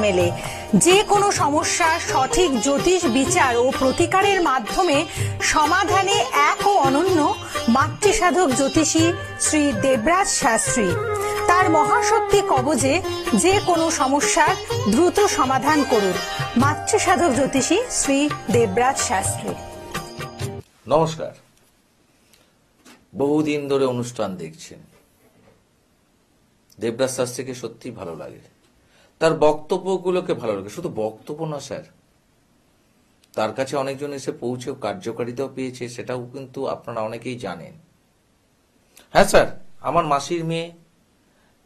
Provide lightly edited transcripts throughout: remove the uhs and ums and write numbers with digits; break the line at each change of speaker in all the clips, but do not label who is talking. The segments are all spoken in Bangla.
মেলে যে কোনো সমস্যার সঠিক জ্যোতিষ বিচার ও প্রতিকারের মাধ্যমে সমাধানে এক ও অনন্য মাতৃসাধক জ্যোতিষী শ্রী দেবরাজ শাস্ত্রী। তার মহাশক্তি কবজে যে কোনো সমস্যার দ্রুত সমাধান করুন। মাতৃসাধক জ্যোতিষী শ্রী দেবরাজ শাস্ত্রী।
নমস্কার। বহুদিন ধরে অনুষ্ঠান দেখছেন। দেবরাজ শাস্ত্রীকে সত্যি ভালো লাগে, তার বক্তব্যগুলোকে ভালো লাগে। শুধু বক্তব্য না স্যার, তার কাছে অনেকজন এসে পৌঁছেও কার্যকারিতাও পেয়েছে, সেটাও কিন্তু আপনারা অনেকেই জানেন। হ্যাঁ স্যার, আমার মাসির মেয়ে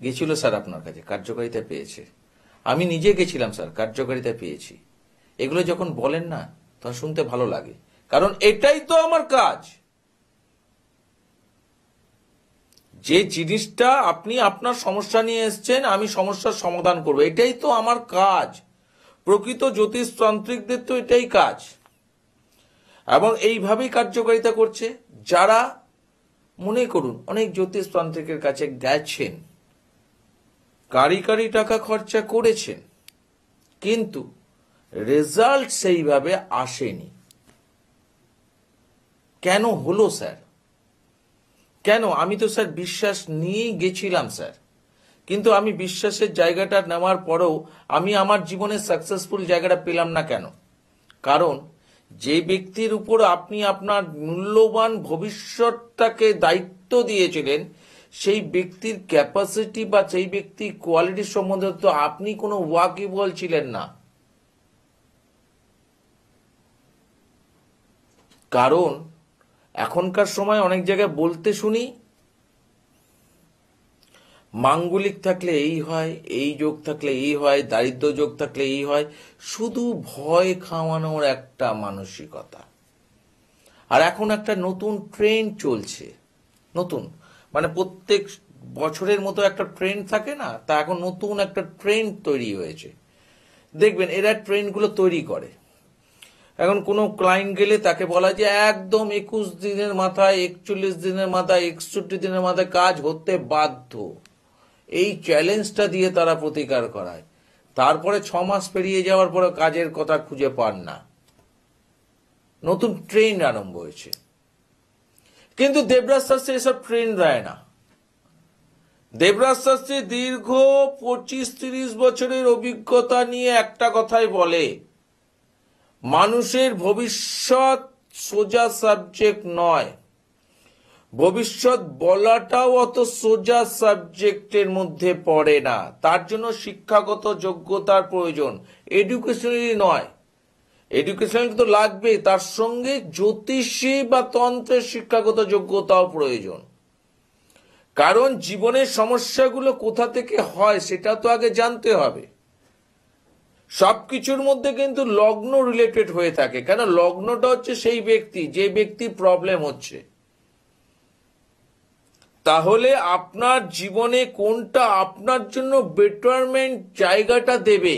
গেছিল স্যার আপনার কাছে, কার্যকারিতা পেয়েছে। আমি নিজে গেছিলাম স্যার, কার্যকারিতা পেয়েছি। এগুলো যখন বলেন না, তখন শুনতে ভালো লাগে, কারণ এটাই তো আমার কাজ। যে জিনিসটা আপনি আপনার সমস্যা নিয়ে এসছেন, আমি সমস্যার সমাধান করব, এটাই তো আমার কাজ। প্রকৃত জ্যোতিষ তান্ত্রিকদের তো এটাই কাজ, এবং এইভাবেই কার্যকারিতা করছে। যারা মনে করুন অনেক জ্যোতিষ তান্ত্রিকের কাছে গেছেন, কারি কারি টাকা খরচা করেছেন, কিন্তু রেজাল্ট সেইভাবে আসেনি। কেন হলো স্যার? কেন? আমি তো স্যার বিশ্বাস নিয়েই গেছিলাম স্যার, কিন্তু আমি বিশ্বাসের জায়গাটা নেওয়ার পরেও আমি আমার জীবনে সাকসেসফুল জায়গাটা পেলাম না। কেন? কারণ যে ব্যক্তির উপর আপনি আপনার মূল্যবান ভবিষ্যৎটাকে দায়িত্ব দিয়েছিলেন, সেই ব্যক্তির ক্যাপাসিটি বা সেই ব্যক্তির কোয়ালিটি সম্বন্ধে তো আপনি কোনো ওয়াকিবল ছিলেন না। কারণ এখনকার সময় অনেক জায়গায় বলতে শুনি, মাঙ্গলিক থাকলে এই হয়, এই যোগ থাকলে এই হয়, দারিদ্র যোগ থাকলে এই হয়। শুধু ভয় খাওয়ানোর একটা মানসিকতা। আর এখন একটা নতুন ট্রেন্ড চলছে, নতুন মানে প্রত্যেক বছরের মতো একটা ট্রেন্ড থাকে না, তা এখন নতুন একটা ট্রেন্ড তৈরি হয়েছে। দেখবেন এরা ট্রেন্ডগুলো তৈরি করে। এখন কোনো ক্লায়েন্ট গেলে তাকে বলা যে একদম 21 দিনের মাথায়, 41 দিনের মাথায়, 61 দিনের মাথায় কাজ হতে বাধ্য। এই চ্যালেঞ্জটা দিয়ে তারা প্রতিকার করায়। তারপরে 6 মাস পেরিয়ে যাওয়ার পরে কাজের কথা খুঁজে পান না। নতুন ট্রেন্ড আরম্ভ হয়েছে। কিন্তু দেবরাজ শাস্ত্রী এসব ট্রেন্ড দেয় না। দেবরাজ শাস্ত্রী দীর্ঘ 25-30 বছরের অভিজ্ঞতা নিয়ে একটা কথাই বলে, মানুষের ভবিষ্যৎ সোজা সাবজেক্ট নয়। ভবিষ্যৎ বলাটাও অত সোজা সাবজেক্টের মধ্যে পড়ে না। তার জন্য শিক্ষাগত যোগ্যতার প্রয়োজন, এডুকেশনালি নয়। এডুকেশনাল তো লাগবে, তার সঙ্গে জ্যোতিষী বা তন্ত্রের শিক্ষাগত যোগ্যতাও প্রয়োজন। কারণ জীবনের সমস্যাগুলো কোথা থেকে হয় সেটা তো আগে জানতে হবে। সবকিছুর মধ্যে কিন্তু লগ্ন রিলেটেড হয়ে থাকে। কেন? লগ্নটা হচ্ছে সেই ব্যক্তি, যে ব্যক্তির প্রবলেম হচ্ছে। তাহলে আপনার জীবনে কোনটা আপনার জন্য বেটারমেন্ট জায়গাটা দেবে,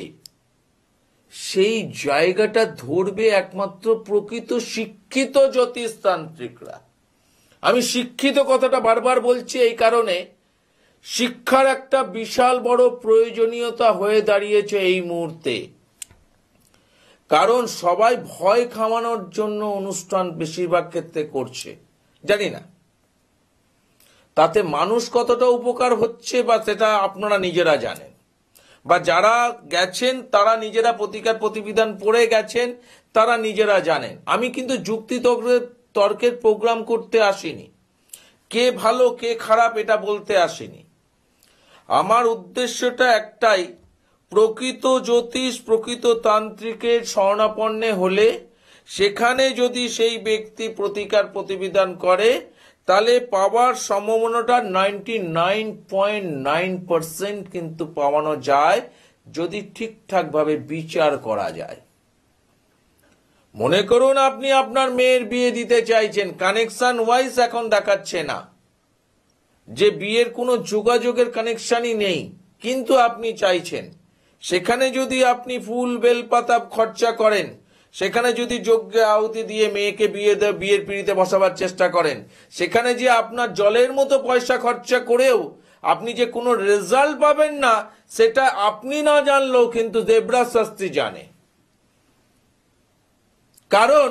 সেই জায়গাটা ধরবে একমাত্র প্রকৃত শিক্ষিত জ্যোতিষতান্ত্রিকরা। আমি শিক্ষিত কথাটা বারবার বলছি এই কারণে, শিক্ষার একটা বিশাল বড় প্রয়োজনীয়তা হয়ে দাঁড়িয়েছে এই মুহূর্তে। কারণ সবাই ভয় খাওয়ানোর জন্য অনুষ্ঠান বেশিরভাগ ক্ষেত্রে করছে। জানি না তাতে মানুষ কতটা উপকার হচ্ছে, বা সেটা আপনারা নিজেরা জানেন, বা যারা গেছেন তারা নিজেরা প্রতিকার প্রতিবিধান পড়ে গেছেন, তারা নিজেরা জানেন। আমি কিন্তু যুক্তি তর্কের প্রোগ্রাম করতে আসিনি, কে ভালো কে খারাপ এটা বলতে আসিনি। আমার উদ্দেশ্যটা একটাই, প্রকৃত জ্যোতিষ প্রকৃত তান্ত্রিকের শরণাপন্নে হলে সেখানে যদি সেই ব্যক্তি প্রতিকার প্রতিবিধান করে, তাহলে পাওয়ার সম্ভাবনাটা 99.9% কিন্তু পাওয়ানো যায়, যদি ঠিকঠাক ভাবে বিচার করা যায়। মনে করুন আপনি আপনার মেয়ের বিয়ে দিতে চাইছেন, কানেকশন ওয়াইজ এখন দেখাচ্ছে না যে বিয়ের কোনো যোগাযোগের কানেকশনই নেই, কিন্তু আপনি চাইছেন। সেখানে যদি আপনি ফুল বেলপাতা খরচা করেন, সেখানে যদি যজ্ঞে আহুতি দিয়ে মেয়েকে বিয়ের পিঁড়িতে বসাবার চেষ্টা করেন, সেখানে যে আপনার জলের মতো পয়সা খরচা করেও আপনি যে কোনো রেজাল্ট পাবেন না সেটা আপনি না জানলেও কিন্তু দেবরাজ শাস্ত্রী জানে। কারণ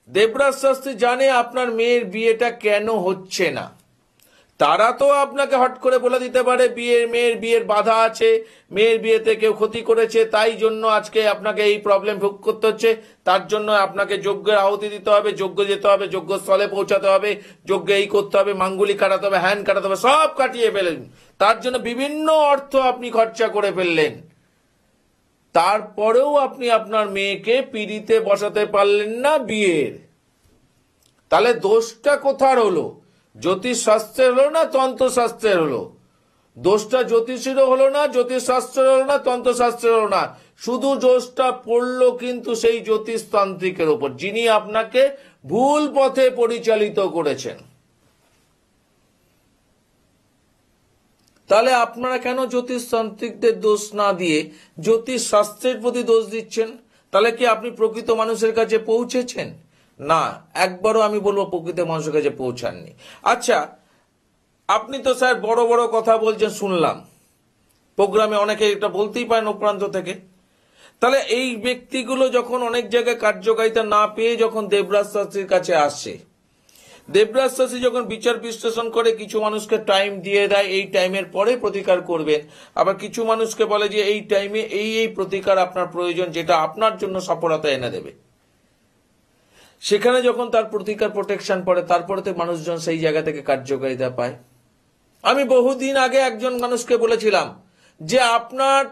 দেবরাজ শাস্ত্রী জানে আপনার মেয়ের বিয়েটা কেন হচ্ছে না। তারা তো আপনাকে হট করে বলে দিতে পারে মেয়ের বিয়ের বাধা আছে, মেয়ের বিয়েতে কেউ ক্ষতি করেছে, তাই জন্য আজকে আপনাকে এই প্রবলেম ভোগ করতে হচ্ছে, তার জন্য আপনাকে যজ্ঞের আহুতি দিতে হবে, যজ্ঞ যেতে হবে, যজ্ঞস্থলে পৌঁছাতে হবে, যজ্ঞ এই করতে হবে, মাঙ্গুলি কাটাতে হবে, হ্যান কাটাতে হবে, সব কাটিয়ে ফেলেন। তার জন্য বিভিন্ন অর্থ আপনি খরচা করে ফেললেন, তারপরেও আপনি আপনার মেয়েকে পিঁড়িতে বসাতে পারলেন না বিয়ের। তাহলে দোষটা কোথার হলো? জ্যোতিষ শাস্ত্রের হলো না তন্ত্রশাস্ত্রের হলো? দোষটা জ্যোতিষীরও হলো না, জ্যোতিষ শাস্ত্রের হলো না, তন্ত্রশাস্ত্রের হলো না, শুধু দোষটা পড়লো কিন্তু সেই জ্যোতিষ তান্ত্রিকের উপর, যিনি আপনাকে ভুল পথে পরিচালিত করেছেন। তাহলে আপনারা কেন জ্যোতিষ তান্ত্রিকদের দোষ না দিয়ে জ্যোতিষ শাস্ত্রের প্রতি দোষ দিচ্ছেন? তাহলে কি আপনি প্রকৃত মানুষের কাছে পৌঁছেছেন? না, একবারও আমি বলবো প্রকৃত মানুষের কাছে পৌঁছাননি। আচ্ছা, আপনি তো স্যার বড় বড় কথা বলছেন, শুনলাম প্রোগ্রামে, অনেকে এটা বলতেই পারেন অপ্রান্ত থেকে। তাহলে এই ব্যক্তিগুলো যখন অনেক জায়গায় কার্যকারিতা না পেয়ে যখন দেবরাজ শাস্ত্রীর কাছে আসে, দেবরাজ শাস্ত্রী যখন বিচার বিশ্লেষণ করে কিছু মানুষকে টাইম দিয়ে দেয়, এই টাইমের পরে প্রতিকার করবেন, আবার কিছু মানুষকে বলে যে এই টাইমে এই প্রতিকার আপনার প্রয়োজন, যেটা আপনার জন্য সফলতা এনে দেবে। সেখানে যখন তার প্রতিকার প্রোটেকশন পড়ে, তারপরে তো মানুষজন সেই জায়গা থেকে কার্যকারিতা পায়। আমি বহুদিন আগে একজন মানুষকে বলেছিলাম যে আপনার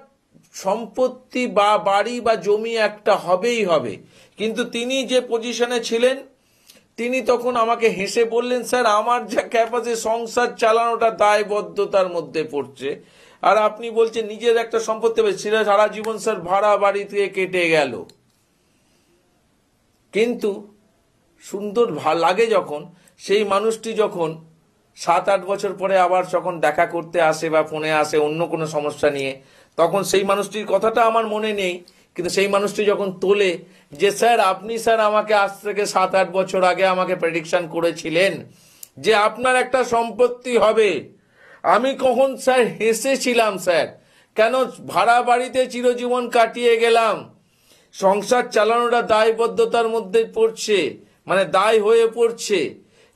সম্পত্তি বা বাড়ি বা জমি একটা হবেই হবে, কিন্তু তিনি যে পজিশনে ছিলেন তিনি তখন আমাকে হেসে বললেন, স্যার আমার যা ক্যাপাসিটি, সংসার চালানোটা দায়বদ্ধতার মধ্যে পড়ছে, আর আপনি বলছেন নিজের একটা সম্পত্তি হবে। সারা জীবন স্যার ভাড়া বাড়ি থেকে কেটে গেল। কিন্তু সুন্দর লাগে যখন সেই মানুষটি যখন 7-8 বছর পরে আবার যখন দেখা করতে আসে বা ফোনে আসে অন্য কোনো সমস্যা নিয়ে, তখন সেই মানুষটির কথাটা আমার মনে নেই, কিন্তু সেই মানুষটি যখন তোলে যে স্যার আপনি স্যার আমাকে আজ থেকে 7-8 বছর আগে আমাকে প্রেডিকশন করেছিলেন যে আপনার একটা সম্পত্তি হবে, আমি কখন স্যার হেসেছিলাম স্যার, কেন ভাড়া বাড়িতে চিরজীবন কাটিয়ে গেলাম, সংসার চালানোটা দায়বদ্ধতার মধ্যে পড়ছে, মানে দায় হয়ে পড়ছে,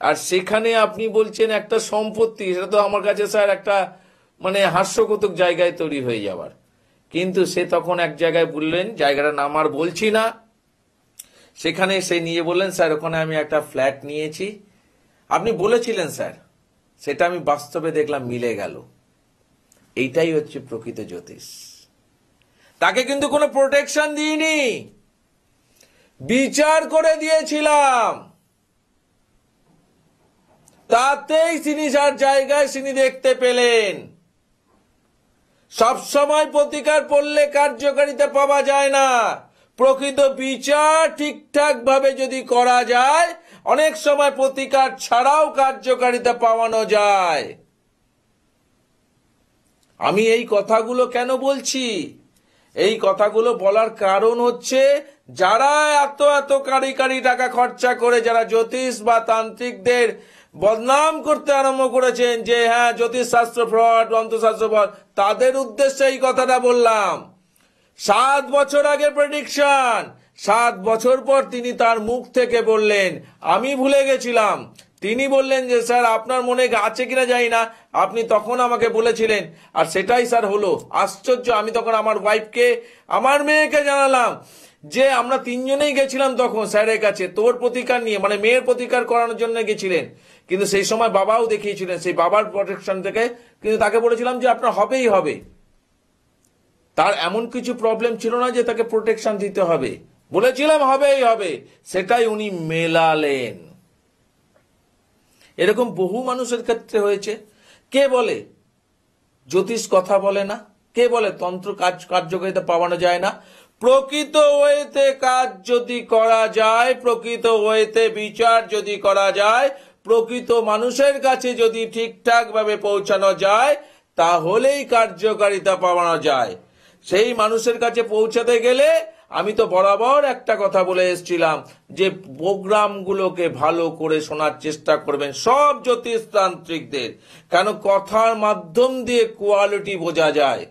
আর সেখানে আপনি বলছেন একটা সম্পত্তি, সেটা তো আমার কাছে স্যার একটা মানে হাস্যকৌতুক জায়গায় তৈরি হয়ে যাওয়ার। কিন্তু সে তখন এক জায়গায় বললেন, জায়গাটার নাম আর বলছি না, সেখানে সে নিয়ে বললেন স্যার ওখানে আমি একটা ফ্ল্যাট নিয়েছি, আপনি বলেছিলেন স্যার, সেটা আমি বাস্তবে দেখলাম মিলে গেল। এইটাই হচ্ছে প্রকৃত জ্যোতিষ। তাকে কিন্তু কোনো প্রোটেকশন দিইনি, বিচার করে দিয়েছিলাম, তাতেই তিনি যার জায়গায় তিনি দেখতে পেলেন। সবসময় প্রতিকার পড়লে কার্যকারিতা পাওয়া যায় না, প্রকৃত বিচার ঠিকঠাক ভাবে যদি করা যায় অনেক সময় প্রতিকার ছাড়াও কার্যকারিতা পাওয়ানো যায়। আমি এই কথাগুলো কেন বলছি? এই কথাগুলো বলার কারণ হচ্ছে যারা এত কারি টাকা খরচা করে যারা জ্যোতিষ বা তান্ত্রিকদের বদনাম করতে আরম্ভ করেছেন যে হ্যাঁ জ্যোতিষ শাস্ত্র ফ্রড, তন্ত্রশাস্ত্র ফ্রড, তাদের উদ্দেশ্যে এই কথাটা বললাম। 7 বছর আগে প্রেডিকশন, 7 বছর পর তিনি তার মুখ থেকে বললেন আমি ভুলে গেছিলাম। তিনি বললেন যে স্যার আপনার মনে আছে কিনা জানি না, আপনি তখন আমাকে বলেছিলেন, আর সেটাই স্যার হলো। আশ্চর্য, আমি তখন আমার ওয়াইফকে, আমার মেয়েকে জানালাম যে আমরা 3 জনেই গেছিলাম তখন স্যারের কাছে তোর প্রতিকার নিয়ে, মানে মেয়ের প্রতিকার করানোর জন্য গেছিলেন, কিন্তু সেই সময় বাবাও দেখিয়েছিলেন, সেই বাবার প্রোটেকশন থেকে, কিন্তু তাকে বলেছিলাম যে আপনার হবেই হবে, তার এমন কিছু প্রবলেম ছিল না যে তাকে প্রোটেকশন দিতে হবে, বলেছিলাম হবেই হবে, সেটাই উনি মেলালেন। এরকম বহু মানুষের ক্ষেত্রে হয়েছে। কে বলে জ্যোতিষ কথা বলে না, কে বলে তন্ত্র কার্যকারিতা পাওয়ানো যায় না? প্রকৃত ওয়েতে কাজ যদি করা যায়, প্রকৃত ওয়েতে বিচার যদি করা যায়, প্রকৃত মানুষের কাছে যদি ঠিকঠাক ভাবে পৌঁছানো যায়, তাহলেই কার্যকারিতা পাওয়ানো যায়। সেই মানুষের কাছে পৌঁছাতে গেলে আমি তো বরাবর একটা কথা বলে এসেছিলাম যে প্রোগ্রামগুলোকে ভালো করে শোনার চেষ্টা করবেন সব জ্যোতিষতান্ত্রিকদের, কেন কথার মাধ্যম দিয়ে কোয়ালিটি বোঝা যায়,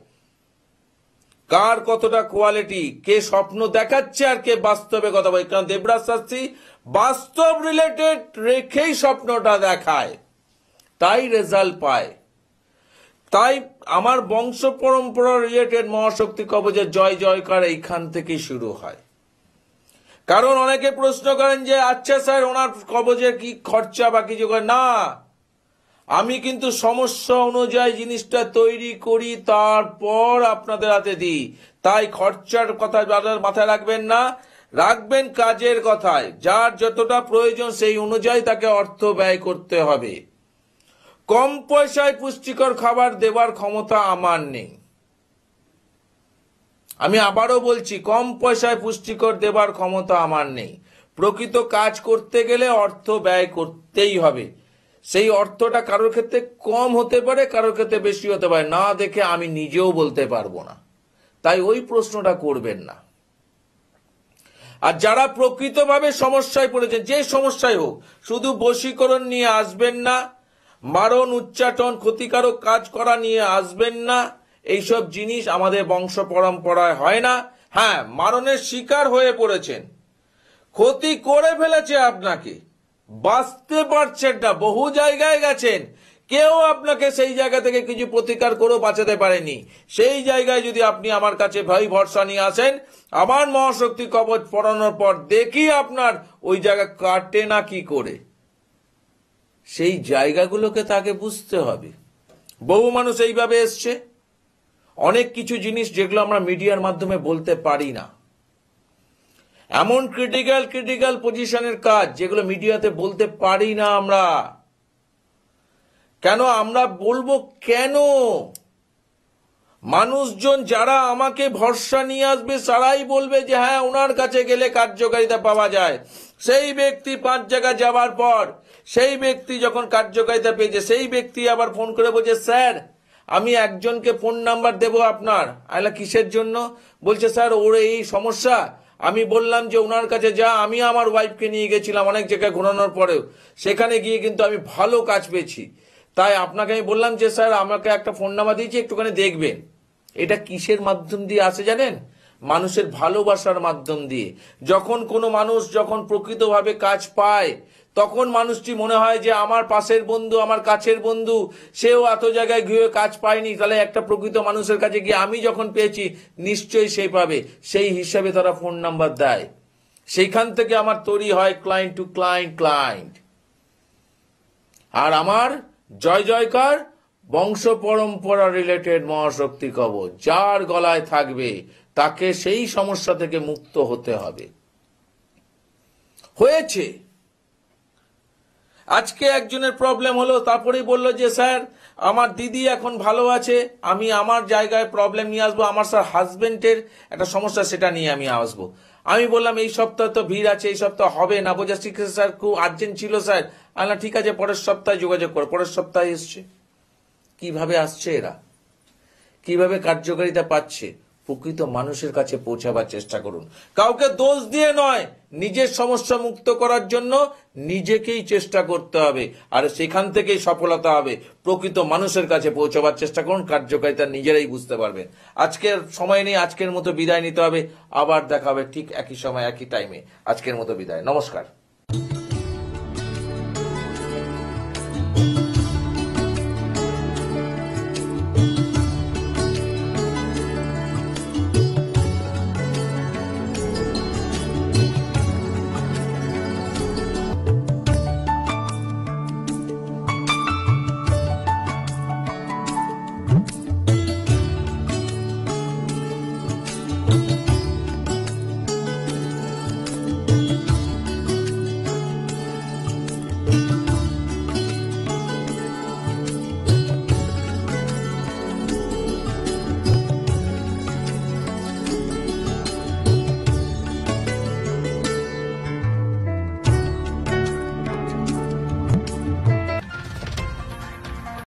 কার কতটা কোয়ালিটি, কে স্বপ্ন দেখাচ্ছে আর কে বাস্তবে কথা বলে। কারণ দেবরাজ শাস্ত্রী বাস্তব রিলেটেড রেখেই স্বপ্নটা দেখায়, তাই রেজাল্ট পায়। তাই আমার বংশ পরম্পরা রিলেটেড মহাশক্তি কবচের জয় জয়কার এইখান থেকেই শুরু হয়। কারণ অনেকে প্রশ্ন করেন যে আচ্ছা স্যার ওনার কবচের কি খরচা বা কিছু করে না, আমি কিন্তু সমস্যা অনুযায়ী জিনিসটা তৈরি করি, তারপর আপনাদের হাতে দিই। তাই খরচার কথা মাথায় রাখবেন না, রাখবেন কাজের কথায়। যার যতটা প্রয়োজন সেই অনুযায়ী তাকে অর্থ ব্যয় করতে হবে। কম পয়সায় পুষ্টিকর খাবার দেবার ক্ষমতা আমার নেই। আমি আবারও বলছি, কম পয়সায় পুষ্টিকর দেবার ক্ষমতা আমার নেই। প্রকৃত কাজ করতে গেলে অর্থ ব্যয় করতেই হবে। সেই অর্থটা কারোর ক্ষেত্রে কম হতে পারে, কারোর ক্ষেত্রে বেশি হতে পারে, না দেখে আমি নিজেও বলতে পারবো না। তাই ওই প্রশ্নটা করবেন না। আর যারা প্রকৃতভাবে সমস্যায় পড়েছেন, যে সমস্যায় হোক, শুধু বশীকরণ নিয়ে আসবেন না, মারণ উচ্চাটন ক্ষতিকারক কাজ করা নিয়ে আসবেন না। এইসব জিনিস আমাদের বংশ পরম্পরায় হয় না। হ্যাঁ, মারণের শিকার হয়ে পড়েছেন, ক্ষতি করে ফেলেছে আপনাকে, বাঁচতে পারছেন না, বহু জায়গায় গেছেন, কেউ আপনাকে সেই জায়গা থেকে কিছু প্রতিকার করেও বাঁচাতে পারেনি। সেই জায়গায় যদি আপনি আমার কাছে ভাই ভরসা নিয়ে আসেন, আমার মহাশক্তি কবচ পড়ানোর পর দেখি আপনার ওই জায়গা কাটে না কি করে। সেই জায়গাগুলোকে তাকে বুঝতে হবে। বহু মানুষ এইভাবে এসছে, অনেক কিছু জিনিস যেগুলো আমরা মিডিয়ার মাধ্যমে বলতে পারি না, এমন ক্রিটিক্যাল পজিশনের কাজ যেগুলো মিডিয়াতে বলতে পারি না আমরা। কেন আমরা বলবো? কেন মানুষজন যারা আমাকে ভরসা নিয়ে আসবে তারাই বলবে যে হ্যাঁ ওনার কাছে গেলে কার্যকারিতা পাওয়া যায়। সেই ব্যক্তি 5 জায়গায় যাওয়ার পর সেই ব্যক্তি যখন কার্যকারিতা পেয়েছে, সেই ব্যক্তি আবার ফোন করে বলছে স্যার আমি একজনকে ফোন নাম্বার দেবো আপনার। আইলা কিসের জন্য? বলছে স্যার ওর এই সমস্যা। আমি বললাম যে ওনার কাছে যা। আমি আমার ওয়াইফকে নিয়ে গেছিলাম অনেক জায়গায় ঘোরানোর পরেও, সেখানে গিয়ে কিন্তু আমি ভালো কাজ পেয়েছি। তাই আপনাকে আমি বললাম যে স্যার আমাকে একটা ফোন নাম্বার দিয়েছি, একটুখানি দেখবেন। এটা কিসের মাধ্যম দিয়ে আসে জানেন? মানুষের ভালোবাসার মাধ্যম দিয়ে। যখন কোনো মানুষ যখন প্রকৃতভাবে কাজ পায়, তখন মানুষটি মনে হয় যে আমার পাশের বন্ধু, আমার কাছের বন্ধু, সেও এত জায়গায় গিয়ে কাজ পায়নি, তাহলে একটা প্রকৃত মানুষের কাছে গিয়ে আমি যখন পেয়েছি নিশ্চয়ই সেই পাবে। সেই হিসাবে তারা ফোন নাম্বার দেয়। সেইখান থেকে আমার তৈরি হয় ক্লায়েন্ট টু ক্লায়েন্ট। আর আমার জয় জয়কার বংশ পরম্পরা রিলেটেড মহাশক্তি কবচ যার গলায় থাকবে তাকে সেই সমস্যা থেকে মুক্ত হতে হবে। হয়েছে। আজকে একজনের প্রবলেম হলো, তারপরেই বললো যে স্যার আমার দিদি এখন ভালো আছে, আমি আমার জায়গায় প্রবলেম নিয়ে আসবো, আমার স্যার হাজবেন্ডের একটা সমস্যা, সেটা নিয়ে আমি আসবো। আমি বললাম এই সপ্তাহে তো ভিড় আছে, এই সপ্তাহ হবে না। বোঝা শিখেছে স্যার, খুব আর্জেন্ট ছিল স্যার। আল্লাহ ঠিক আছে পরের সপ্তাহে যোগাযোগ করো। পরের সপ্তাহে এসছে। কিভাবে আসছে এরা? কিভাবে কার্যকারিতা পাচ্ছে? প্রকৃত মানুষের কাছে পৌঁছাবার চেষ্টা করুন। কাউকে দোষ দিয়ে নয়, নিজের সমস্যা মুক্ত করার জন্য নিজেকেই চেষ্টা করতে হবে, আর সেখান থেকেই সফলতা হবে। প্রকৃত মানুষের কাছে পৌঁছাবার চেষ্টা করুন, কার্যকারিতা নিজেরাই বুঝতে পারবেন। আজকের সময় নেই, আজকের মতো বিদায় নিতে হবে। আবার দেখা হবে ঠিক একই সময় একই টাইমে। আজকের মতো বিদায়, নমস্কার।